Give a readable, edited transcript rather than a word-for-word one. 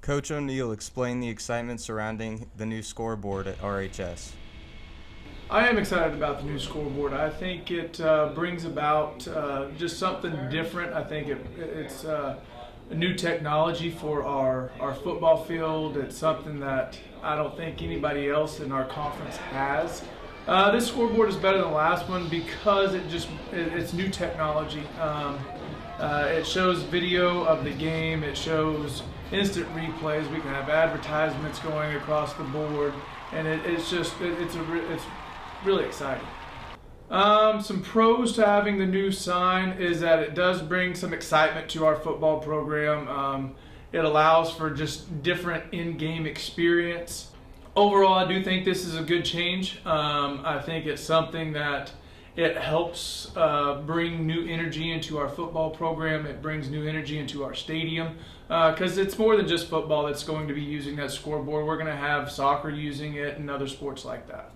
Coach O'Neill, explain the excitement surrounding the new scoreboard at RHS. I am excited about the new scoreboard. I think it brings about just something different. I think it's a new technology for our football field. It's something that I don't think anybody else in our conference has. This scoreboard is better than the last one because it's new technology. It shows video of the game. It shows instant replays. We can have advertisements going across the board, and it's really exciting. Some pros to having the new sign is that it does bring some excitement to our football program. It allows for just different in-game experience. Overall, I do think this is a good change. I think it's something that it helps bring new energy into our football program. It brings new energy into our stadium because it's more than just football that's going to be using that scoreboard. We're going to have soccer using it and other sports like that.